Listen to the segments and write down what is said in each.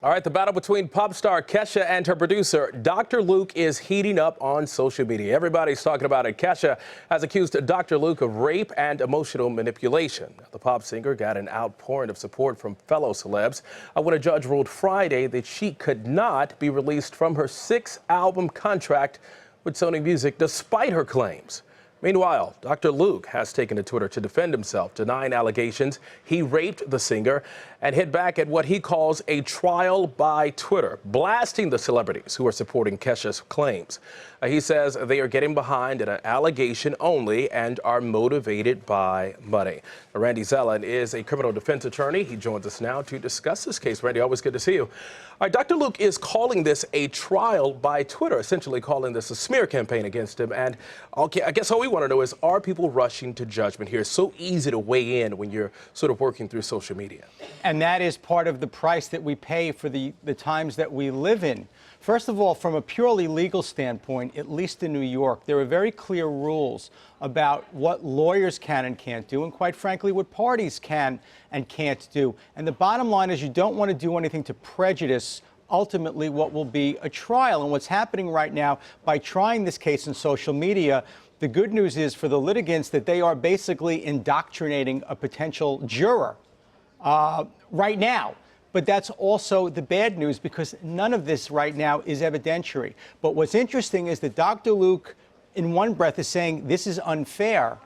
All right, the battle between pop star Kesha and her producer, Dr. Luke, is heating up on social media. Everybody's talking about it. Kesha has accused Dr. Luke of rape and emotional manipulation. The pop singer got an outpouring of support from fellow celebs when a judge ruled Friday that she could not be released from her 6-album contract with Sony Music despite her claims. Meanwhile, Dr. Luke has taken to Twitter to defend himself, denying allegations he raped the singer and hit back at what he calls a trial by Twitter, blasting the celebrities who are supporting Kesha's claims. He says they are getting behind an allegation only and are motivated by money. Randy Zellen is a criminal defense attorney. He joins us now to discuss this case. Randy, always good to see you. All right, Dr. Luke is calling this a trial by Twitter, essentially calling this a smear campaign against him. And okay, I guess all we want to know is, are people rushing to judgment here? It's so easy to weigh in when you're sort of working through social media. And that is part of the price that we pay for the times that we live in. First of all, from a purely legal standpoint, at least in New York, there are very clear rules about what lawyers can and can't do, and quite frankly, what parties can and can't do. And the bottom line is you don't want to do anything to prejudice ultimately what will be a trial. And what's happening right now, by trying this case in social media, the good news is for the litigants that they are basically indoctrinating a potential juror right now. But that's also the bad news, because none of this right now is evidentiary. But what's interesting is that Dr. Luke, in one breath, is saying this is unfair.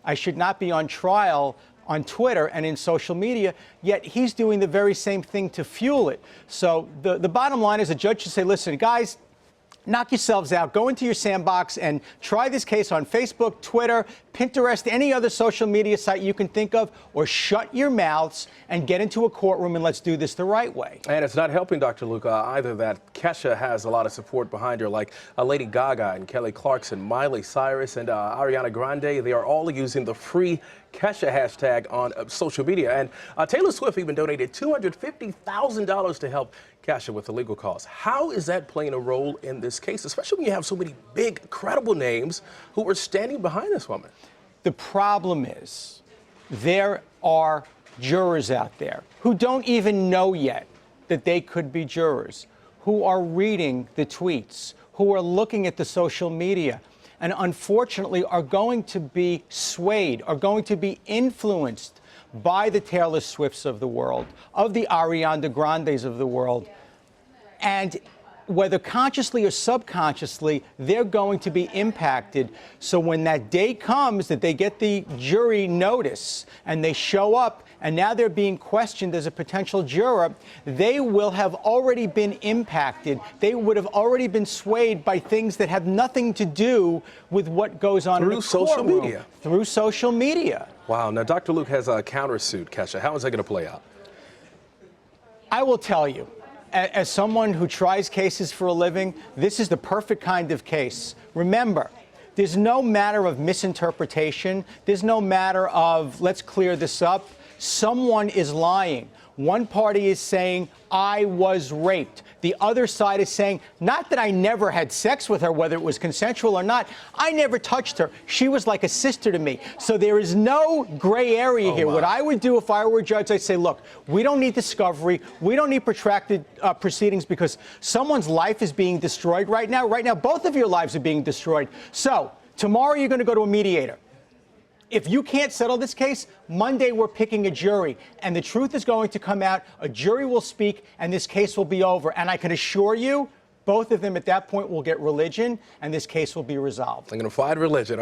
I should not be on trial on Twitter and in social media, yet he's doing the very same thing to fuel it. So the bottom line is a judge should say, listen, guys, knock yourselves out. Go into your sandbox and try this case on Facebook, Twitter, Pinterest, any other social media site you can think of, or shut your mouths and get into a courtroom and let's do this the right way. And it's not helping Dr. Luke either that Kesha has a lot of support behind her, like Lady Gaga and Kelly Clarkson, Miley Cyrus, and Ariana Grande. They are all using the free Kesha hashtag on social media. And Taylor Swift even donated $250,000 to help Kesha with the legal costs. How is that playing a role in this case, especially when you have so many big, credible names who are standing behind this woman? The problem is there are jurors out there who don't even know yet that they could be jurors, who are reading the tweets, who are looking at the social media, and unfortunately are going to be swayed, are going to be influenced by the Taylor Swifts of the world, of the Ariana Grandes of the world. And whether consciously or subconsciously, they're going to be impacted. So when that day comes that they get the jury notice and they show up and now they're being questioned as a potential juror, they will have already been impacted. They would have already been swayed by things that have nothing to do with what goes on in the courtroom. Through social media. Through social media. Wow. Now, Dr. Luke has a countersuit, Kesha. How is that going to play out? I will tell you, as someone who tries cases for a living, this is the perfect kind of case. Remember, there's no matter of misinterpretation. There's no matter of let's clear this up. Someone is lying. One party is saying, I was raped. The other side is saying, not that I never had sex with her, whether it was consensual or not. I never touched her. She was like a sister to me. So there is no gray area here. What I would do if I were a judge, I'd say, look, we don't need discovery. We don't need protracted proceedings, because someone's life is being destroyed right now. Right now, both of your lives are being destroyed. So tomorrow you're going to go to a mediator. If you can't settle this case, Monday we're picking a jury, and the truth is going to come out, a jury will speak, and this case will be over. And I can assure you, both of them at that point will get religion, and this case will be resolved. I'm going to find religion.